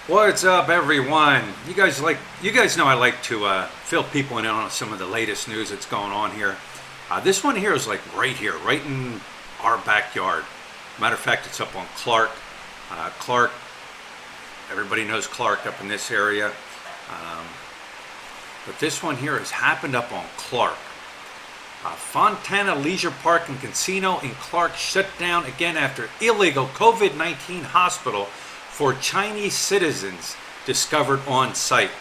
What's up, everyone? You guys know I like to fill people in on some of the latest news that's going on here. This one here is like right here, right in our backyard. Matter of fact, it's up on Clark. Clark, everybody knows Clark up in this area. But this one here has happened up on Clark. Fontana Leisure Park and Casino in Clark shut down again after illegal COVID-19 hospital for Chinese citizens discovered on site.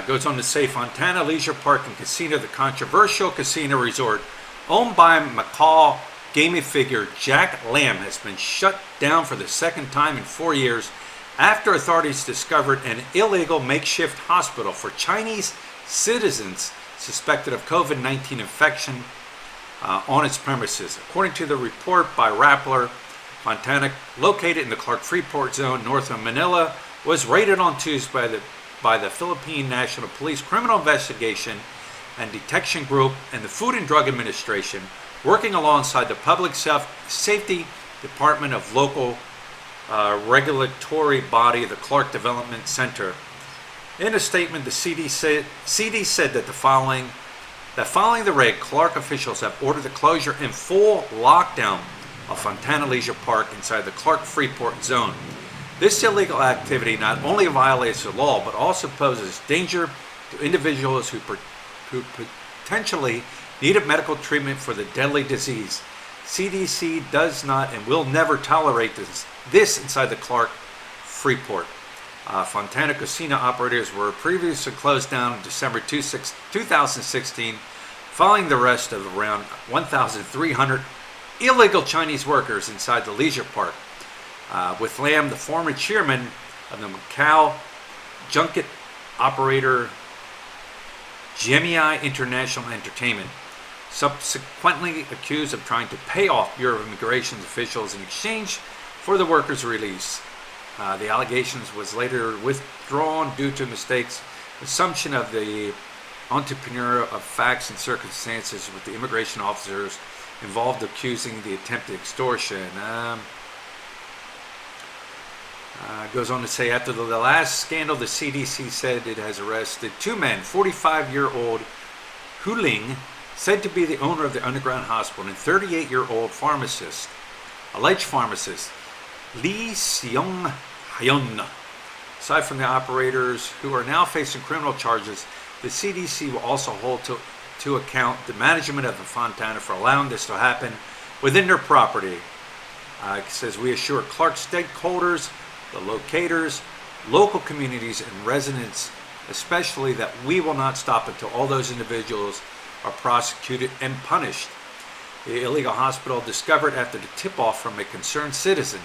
Goes on to say Fontana Leisure Park and Casino, the controversial casino resort owned by Macau gaming figure Jack Lam, has been shut down for the second time in 4 years after authorities discovered an illegal makeshift hospital for Chinese citizens suspected of COVID-19 infection on its premises. According to the report by Rappler, Fontana, located in the Clark Freeport zone north of Manila, was raided on Tuesday by the Philippine National Police Criminal Investigation and Detection Group and the Food and Drug Administration, working alongside the Public Safety Department of local regulatory body, the Clark Development Center. In a statement, the CD said that following the raid, Clark officials have ordered the closure and full lockdown of Fontana Leisure Park inside the Clark Freeport zone. This illegal activity not only violates the law, but also poses danger to individuals who potentially needed medical treatment for the deadly disease. CDC does not and will never tolerate this inside the Clark Freeport. Fontana Casino operators were previously closed down in December 2016, following the arrest of around 1,300 illegal Chinese workers inside the leisure park, with Lam, the former chairman of the Macau junket operator Gemini International Entertainment, subsequently accused of trying to pay off Bureau of Immigration officials in exchange for the workers' release. The allegations was later withdrawn due to mistakes, assumption of the entrepreneur of facts and circumstances, with the immigration officers involved accusing the attempted extortion. Goes on to say, after the last scandal, the CDC said it has arrested two men, 45-year-old Hu Ling, said to be the owner of the underground hospital, and 38-year-old alleged pharmacist, Lee Seong Hyun. Aside from the operators, who are now facing criminal charges, the CDC will also hold to account the management of the Fontana for allowing this to happen within their property. It says, we assure Clark stakeholders, the locators, local communities, and residents especially that we will not stop until all those individuals are prosecuted and punished. The illegal hospital, discovered after the tip-off from a concerned citizen,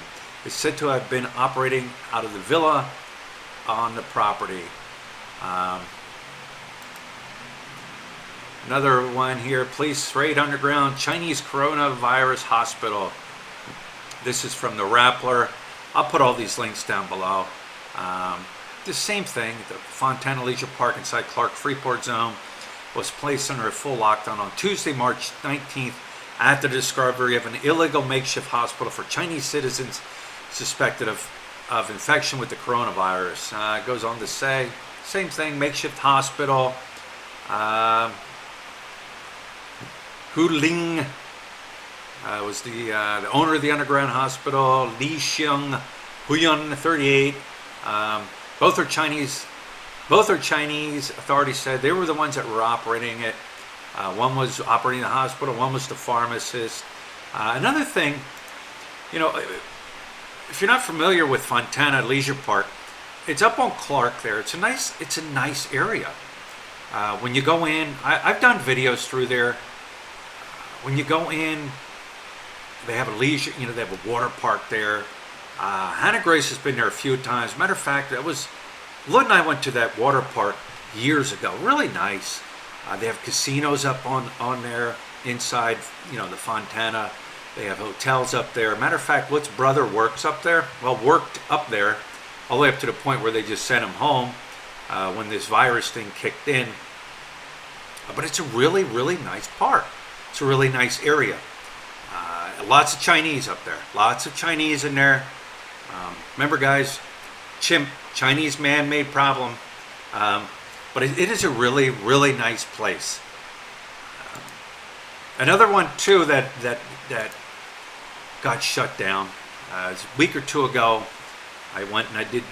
is said to have been operating out of the villa on the property. Another one here, police raid underground Chinese coronavirus hospital. This is from the Rappler. I'll put all these links down below. The same thing, the Fontana Leisure Park inside Clark Freeport zone was placed under a full lockdown on Tuesday, March 19th, after the discovery of an illegal makeshift hospital for Chinese citizens suspected of infection with the coronavirus. It goes on to say, same thing, makeshift hospital. Hu Ling was the owner of the underground hospital. Lee Seong Hyun, 38. Both are Chinese. Authorities said they were the ones that were operating it. One was operating the hospital. One was the pharmacist. Another thing, if you're not familiar with Fontana Leisure Park, it's up on Clark there. It's a nice area. When you go in, I've done videos through there. When you go in, they have a leisure, they have a water park there. Hannah Grace has been there a few times. Matter of fact, Lloyd and I went to that water park years ago. Really nice. They have casinos up on there inside, the Fontana. They have hotels up there. Matter of fact, Lloyd's brother worked up there all the way up to the point where they just sent him home when this virus thing kicked in. But it's a really, really nice park. It's a really nice area. Lots of Chinese up there. Lots of Chinese in there. Remember, guys, chimp, Chinese man-made problem. But it is a really, really nice place. Another one too that got shut down. A week or two ago, I went and I did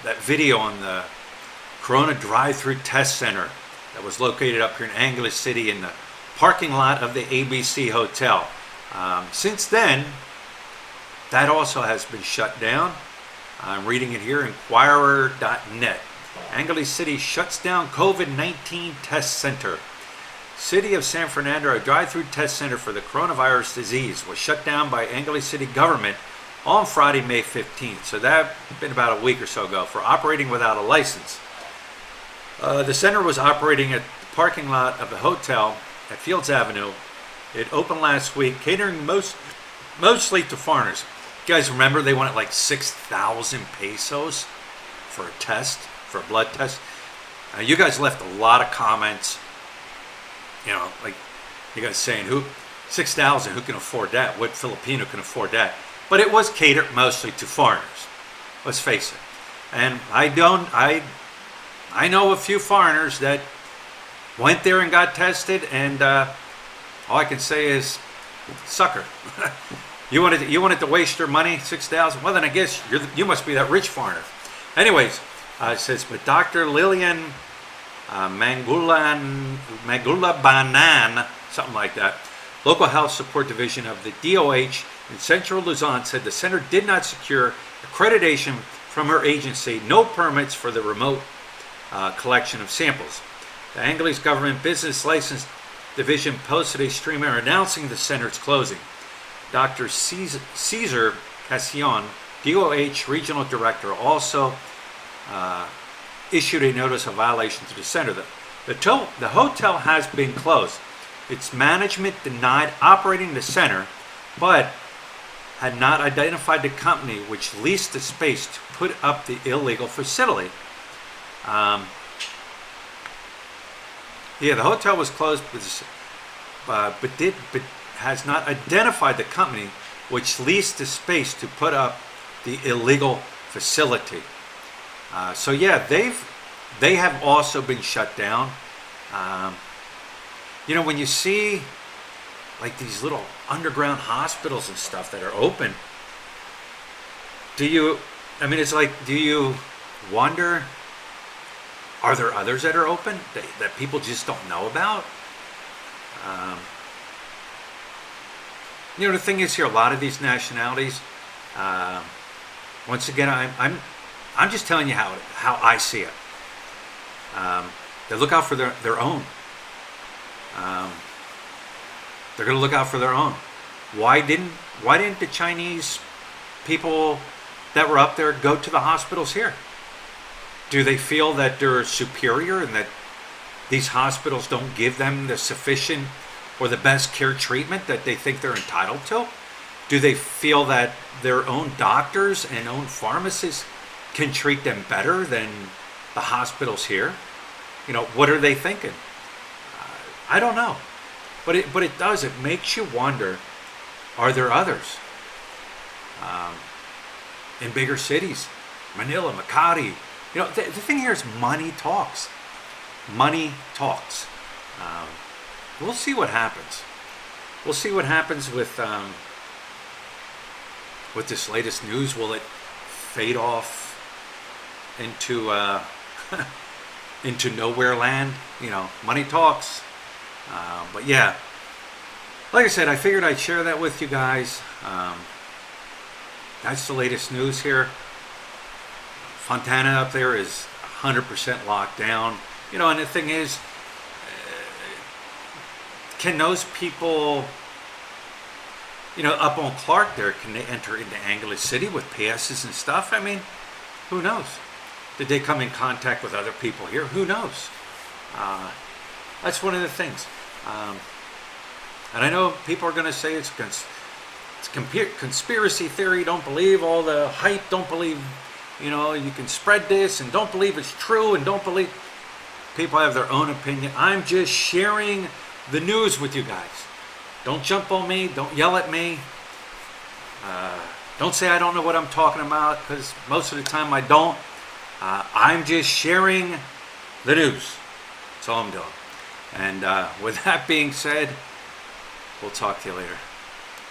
that video on the Corona drive-through test center that was located up here in Angeles City in the parking lot of the ABC Hotel. Since then, that also has been shut down. I'm reading it here, Inquirer.net. Angeles City shuts down COVID-19 test center. City of San Fernando, a drive-through test center for the coronavirus disease, was shut down by Angeles City government on Friday, May 15th. So that's been about a week or so ago, for operating without a license. The center was operating at the parking lot of the hotel at Fields Avenue. It opened last week, catering mostly to foreigners. You guys remember they wanted like 6,000 pesos for a test, for a blood test? You guys left a lot of comments. You know, like you guys saying, 6,000, who can afford that? What Filipino can afford that? But it was catered mostly to foreigners. Let's face it. And I know a few foreigners that went there and got tested, and all I can say is, sucker. You wanted to waste your money, 6,000? Well, then I guess you must be that rich foreigner. Anyways, it says, but Dr. Lilian Mangulabanan, something like that, Local Health Support Division of the DOH in Central Luzon, said the center did not secure accreditation from her agency, no permits for the remote collection of samples. The Angeles Government Business License Division posted a streamer announcing the center's closing. Dr. Cesar Casion, DOH Regional Director, also issued a notice of violation to the center. The hotel has been closed. Its management denied operating the center, but had not identified the company which leased the space to put up the illegal facility. The hotel was closed, but has not identified the company which leased the space to put up the illegal facility. So yeah, they have also been shut down. You know, when you see like these little underground hospitals and stuff that are open, do you wonder, are there others that are open that people just don't know about? You know, the thing is here, a lot of these nationalities, once again, I'm just telling you how I see it. They look out for their own. They're going to look out for their own. Why didn't the Chinese people that were up there go to the hospitals here? Do they feel that they're superior and that these hospitals don't give them the sufficient or the best care treatment that they think they're entitled to? Do they feel that their own doctors and own pharmacists can treat them better than the hospitals here? You know, what are they thinking? I don't know. But it does. It makes you wonder, are there others? In bigger cities, Manila, Makati. You know, the thing here is money talks. Money talks. We'll see what happens. We'll see what happens with this latest news. Will it fade off into into nowhere land? You know, money talks. But yeah, like I said, I figured I'd share that with you guys. That's the latest news here. Fontana up there is 100% locked down. You know, and the thing is, can those people, you know, up on Clark there, can they enter into Angeles City with passes and stuff? I mean, who knows? Did they come in contact with other people here? Who knows? That's one of the things. And I know people are going to say it's conspiracy theory. Don't believe all the hype. Don't believe, you know, you can spread this and don't believe it's true and don't believe. People have their own opinion. I'm just sharing the news with you guys. Don't jump on me. Don't yell at me. Don't say I don't know what I'm talking about, because most of the time I don't. I'm just sharing the news. That's all I'm doing. And with that being said, we'll talk to you later.